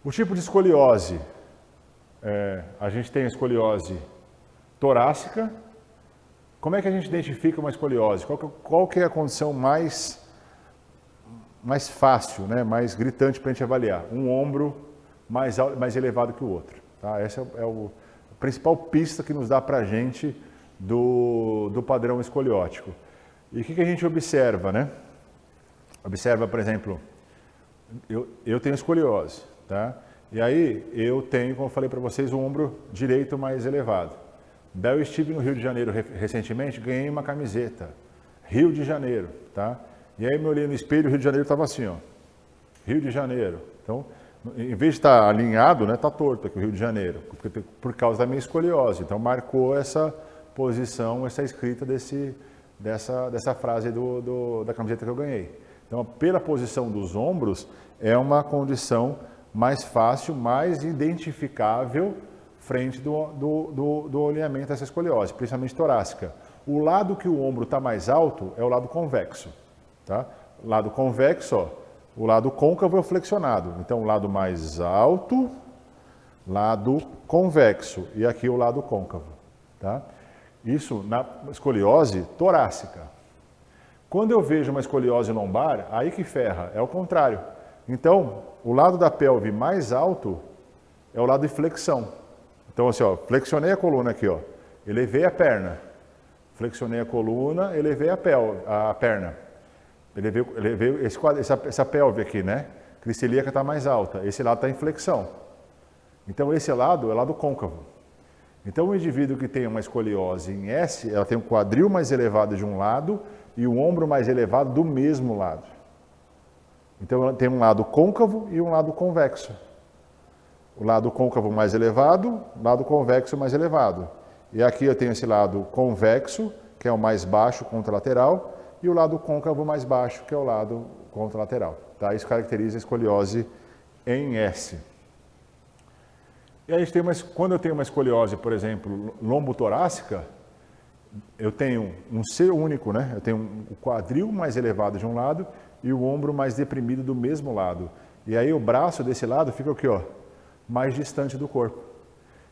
O tipo de escoliose, a gente tem a escoliose torácica. Como é que a gente identifica uma escoliose? Qual que é a condição mais fácil, né? Mais gritante para a gente avaliar? Um ombro mais elevado que o outro. Tá? Essa é a principal pista que nos dá para a gente do padrão escoliótico. E o que a gente observa, né? Observa, por exemplo, eu tenho escoliose, tá? E aí eu tenho, como eu falei para vocês, o ombro direito mais elevado. Daí eu estive no Rio de Janeiro recentemente, ganhei uma camiseta, Rio de Janeiro, tá? E aí eu me olhei no espelho, o Rio de Janeiro estava assim, ó, Rio de Janeiro. Então, em vez de estar alinhado, né, está torto aqui o Rio de Janeiro, por causa da minha escoliose. Então marcou essa posição, essa escrita dessa frase da camiseta que eu ganhei. Então, pela posição dos ombros, é uma condição mais fácil, mais identificável frente do alinhamento dessa escoliose, principalmente torácica. O lado que o ombro está mais alto é o lado convexo. Tá? Lado convexo, ó, o lado côncavo é o flexionado. Então, o lado mais alto, lado convexo. E aqui o lado côncavo. Tá? Isso na escoliose torácica. Quando eu vejo uma escoliose lombar, aí que ferra, é o contrário. Então, o lado da pelve mais alto é o lado de flexão. Então, assim, ó, flexionei a coluna aqui, ó, elevei a perna. Flexionei a coluna, elevei a perna. Elevei essa pelve aqui, né? Cristilíaca está mais alta, esse lado está em flexão. Então, esse lado é o lado côncavo. Então, o indivíduo que tem uma escoliose em S, ela tem o quadril mais elevado de um lado e o ombro mais elevado do mesmo lado. Então, ela tem um lado côncavo e um lado convexo. O lado côncavo mais elevado, lado convexo mais elevado. E aqui eu tenho esse lado convexo, que é o mais baixo contralateral, e o lado côncavo mais baixo, que é o lado contralateral. Tá? Isso caracteriza a escoliose em S. E aí, quando eu tenho uma escoliose, por exemplo, lombotorácica, eu tenho um C único, né? Eu tenho o quadril mais elevado de um lado e o ombro mais deprimido do mesmo lado. E aí o braço desse lado fica o quê? Ó? Mais distante do corpo.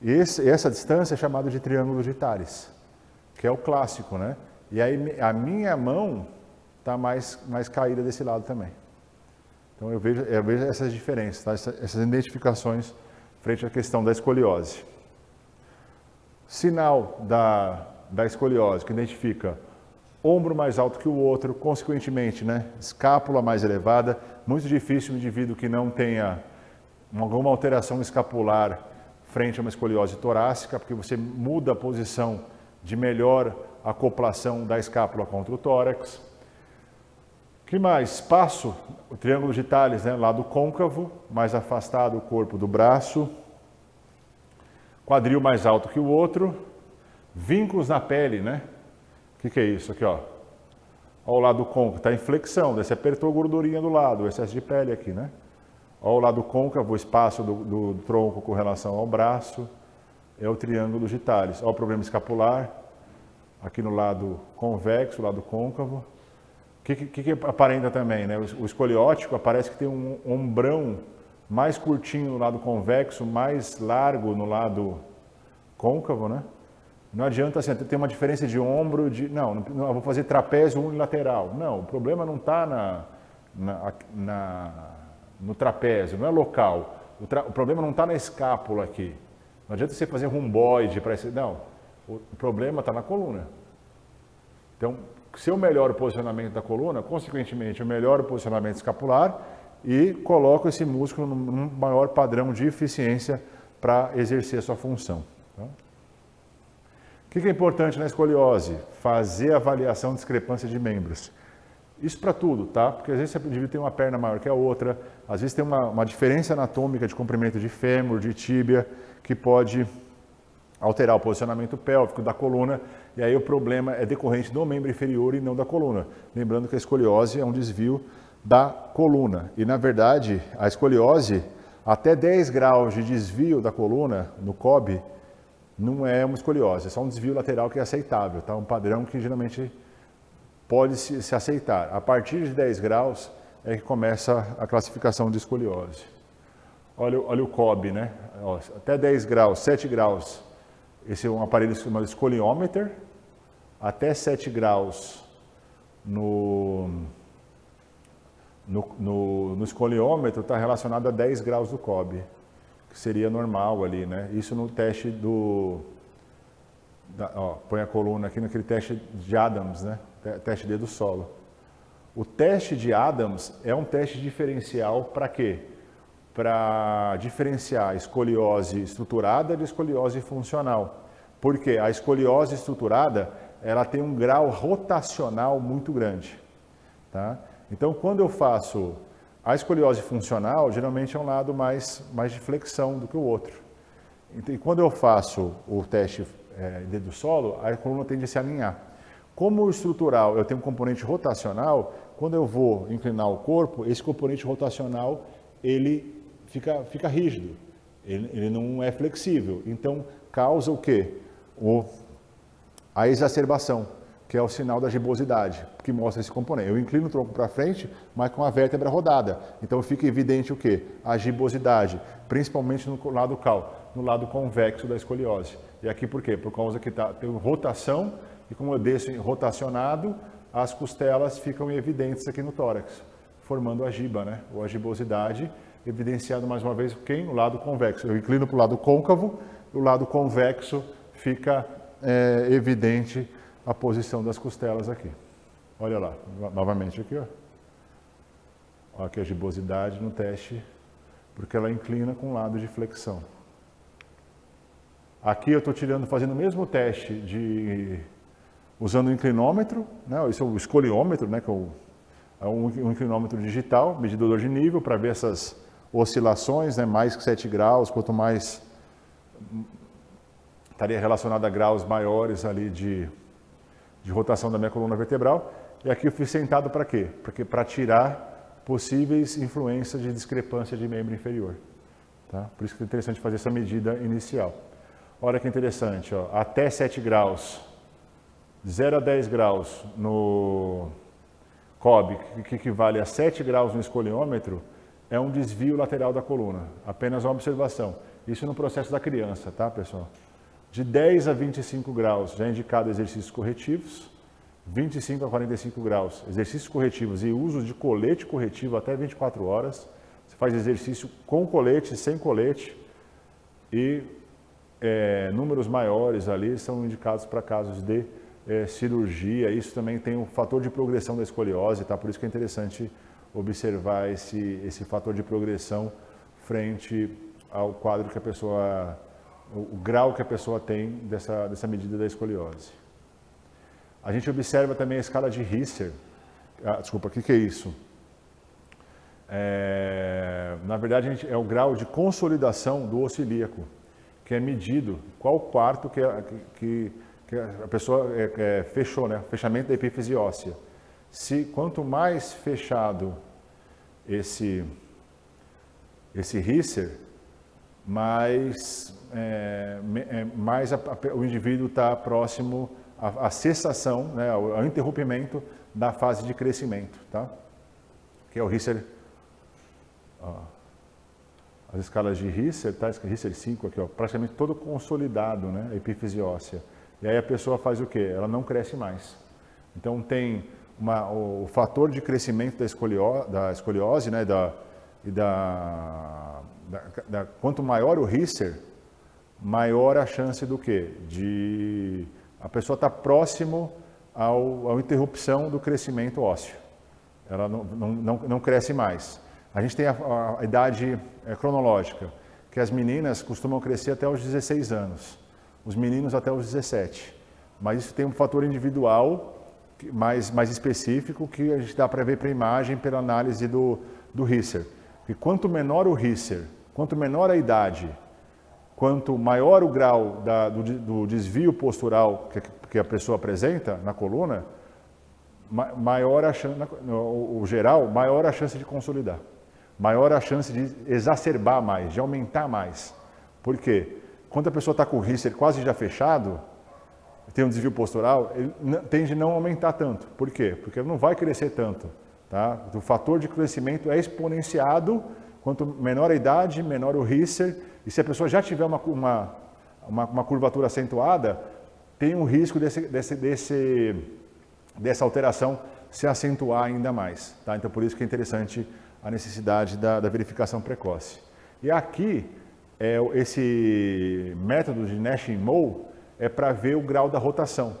E essa distância é chamada de triângulo de Thales, que é o clássico, né? E aí a minha mão está mais caída desse lado também. Então eu vejo essas diferenças, tá? Essas identificações frente à questão da escoliose. Sinal da escoliose, que identifica ombro mais alto que o outro, consequentemente, né? Escápula mais elevada. Muito difícil um indivíduo que não tenha alguma alteração escapular frente a uma escoliose torácica, porque você muda a posição de melhor acoplação da escápula contra o tórax. O que mais? Espaço, o triângulo de Thales, né? Lado côncavo, mais afastado o corpo do braço. Quadril mais alto que o outro. Vínculos na pele, né? O que é isso aqui, ó? Ó, o lado côncavo, está em flexão, daí você apertou a gordurinha do lado, o excesso de pele aqui, né? Ó, o lado côncavo, o espaço do tronco com relação ao braço, é o triângulo de Thales. Ó, o problema escapular, aqui no lado convexo, lado côncavo. O que aparenta também, né? O escoliótico parece que tem um ombrão mais curtinho no lado convexo, mais largo no lado côncavo, né? Não adianta assim, ter uma diferença de ombro, não, eu vou fazer trapézio unilateral. Não, o problema não está no trapézio, não é local. O problema não está na escápula aqui. Não adianta você fazer romboide para esse... Não, o problema está na coluna. Então, se eu melhoro o posicionamento da coluna, consequentemente eu melhoro o posicionamento escapular e coloco esse músculo num maior padrão de eficiência para exercer a sua função. Tá? O que é importante na escoliose? Fazer a avaliação de discrepância de membros. Isso para tudo, tá? Porque às vezes o indivíduo tem uma perna maior que a outra, às vezes tem uma diferença anatômica de comprimento de fêmur, de tíbia, que pode alterar o posicionamento pélvico da coluna, e aí o problema é decorrente do membro inferior e não da coluna. Lembrando que a escoliose é um desvio da coluna. E na verdade, a escoliose, até 10 graus de desvio da coluna no COB, não é uma escoliose, é só um desvio lateral que é aceitável, tá? Um padrão que geralmente pode se aceitar. A partir de 10 graus é que começa a classificação de escoliose. olha o COB, né? Ó, até 10 graus, 7 graus, esse é um aparelho chamado escoliômetro, até 7 graus no escoliômetro está relacionado a 10 graus do COB, que seria normal ali, né? Isso no teste põe a coluna aqui naquele teste de Adams, né? Teste dedo solo. O teste de Adams é um teste diferencial para quê? Para diferenciar a escoliose estruturada de escoliose funcional. Porque a escoliose estruturada, ela tem um grau rotacional muito grande, tá? Então, quando eu faço a escoliose funcional, geralmente é um lado mais de flexão do que o outro. E quando eu faço o teste dedo solo, a coluna tende a se alinhar. Como o estrutural eu tenho um componente rotacional, quando eu vou inclinar o corpo, esse componente rotacional ele fica rígido, ele não é flexível. Então, causa o quê? A exacerbação, que é o sinal da gibosidade, que mostra esse componente. Eu inclino o tronco para frente, mas com a vértebra rodada. Então fica evidente o quê? A gibosidade, principalmente no lado no lado convexo da escoliose. E aqui por quê? Por causa que tem rotação, e como eu desço rotacionado, as costelas ficam evidentes aqui no tórax, formando a giba, né? Ou a gibosidade, evidenciado mais uma vez quem? O lado convexo. Eu inclino para o lado côncavo, o lado convexo fica evidente a posição das costelas aqui. Olha lá, novamente aqui, ó. Olha aqui a gibosidade no teste, porque ela inclina com o lado de flexão. Aqui eu estou fazendo o mesmo teste usando o inclinômetro, né? Esse é o escoliômetro, né? Que é um inclinômetro digital, medidor de nível, para ver essas oscilações, né? Mais que 7 graus, quanto mais estaria relacionado a graus maiores ali de rotação da minha coluna vertebral. E aqui eu fui sentado para quê? Porque para tirar possíveis influências de discrepância de membro inferior. Tá? Por isso que é interessante fazer essa medida inicial. Olha que interessante, ó, até 7 graus, 0 a 10 graus no COB, que equivale a 7 graus no escoliômetro, é um desvio lateral da coluna. Apenas uma observação. Isso no processo da criança, tá, pessoal? De 10 a 25 graus já é indicado exercícios corretivos, 25 a 45 graus exercícios corretivos e uso de colete corretivo até 24 horas. Você faz exercício com colete, sem colete e números maiores ali são indicados para casos de cirurgia. Isso também tem um fator de progressão da escoliose, tá? Por isso que é interessante observar esse fator de progressão frente ao quadro que a pessoa, o grau que a pessoa tem dessa medida da escoliose. A gente observa também a escala de Risser. Desculpa, o que é isso? Na verdade, é o grau de consolidação do osso ilíaco, que é medido qual quarto que a pessoa fechou, né? Fechamento da epífise óssea. Quanto mais fechado esse Risser, mais o indivíduo está próximo à cessação, né, ao interrompimento da fase de crescimento, tá? Que é o Risser, as escalas de Risser, tá? Risser 5 aqui, ó, praticamente todo consolidado, né, a epífise óssea. E aí a pessoa faz o quê? Ela não cresce mais. Então tem o fator de crescimento da escoliose, né, quanto maior o Risser, maior a chance do quê? De a pessoa estar próximo à interrupção do crescimento ósseo. Ela não cresce mais. A gente tem a idade cronológica, que as meninas costumam crescer até os 16 anos, os meninos até os 17. Mas isso tem um fator individual mais específico que a gente dá para ver para a imagem, pela análise do Risser. E quanto menor o Risser, quanto menor a idade, quanto maior o grau do desvio postural que a pessoa apresenta na coluna, maior a chance, maior a chance de consolidar, maior a chance de exacerbar mais, de aumentar mais. Por quê? Quando a pessoa está com o Risser quase já fechado, tem um desvio postural, ele tende a não aumentar tanto. Por quê? Porque ele não vai crescer tanto. Tá? O fator de crescimento é exponenciado Quanto menor a idade, menor o Risser, e se a pessoa já tiver uma curvatura acentuada, tem um risco dessa alteração se acentuar ainda mais. Tá? Então, por isso que é interessante a necessidade da verificação precoce. E aqui, esse método de Nash e Moe é para ver o grau da rotação.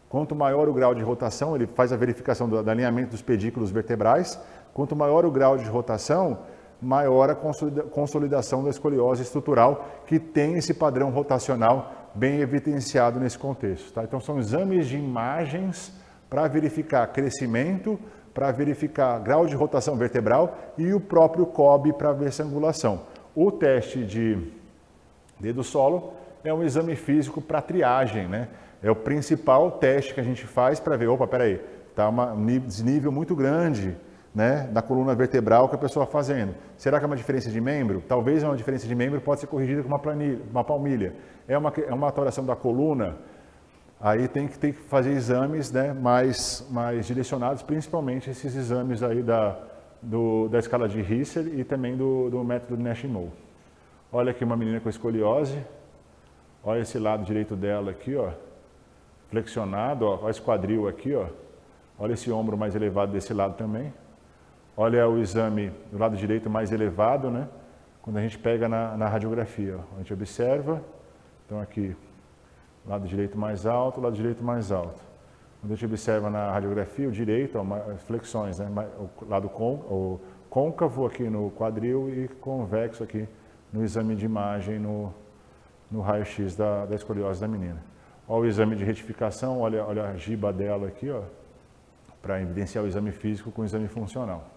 Quanto maior o grau de rotação, ele faz a verificação do alinhamento dos pedículos vertebrais. Quanto maior o grau de rotação, maior a consolidação da escoliose estrutural, que tem esse padrão rotacional bem evidenciado nesse contexto. Tá? Então, são exames de imagens para verificar crescimento, para verificar grau de rotação vertebral e o próprio COB para ver essa angulação. O teste de dedo solo é um exame físico para triagem, né? É o principal teste que a gente faz para ver, opa, peraí, está um desnível muito grande, né, da coluna vertebral que a pessoa está fazendo. Será que é uma diferença de membro? Talvez uma diferença de membro pode ser corrigida com uma palmilha. É uma alteração da coluna, aí tem que fazer exames, né, mais direcionados, principalmente esses exames aí da escala de Risser e também do método de Nash e Moe. Olha aqui uma menina com escoliose, olha esse lado direito dela aqui, ó, flexionado, ó, olha esse quadril aqui, ó, olha esse ombro mais elevado desse lado também. Olha o exame do lado direito mais elevado, né? Quando a gente pega na radiografia, ó, a gente observa, então aqui, lado direito mais alto, lado direito mais alto. Quando a gente observa na radiografia, o direito, ó, flexões, né? O lado côncavo aqui no quadril e convexo aqui no exame de imagem no raio-x da escoliose da menina. Olha o exame de retificação, olha a giba dela aqui, ó, para evidenciar o exame físico com o exame funcional.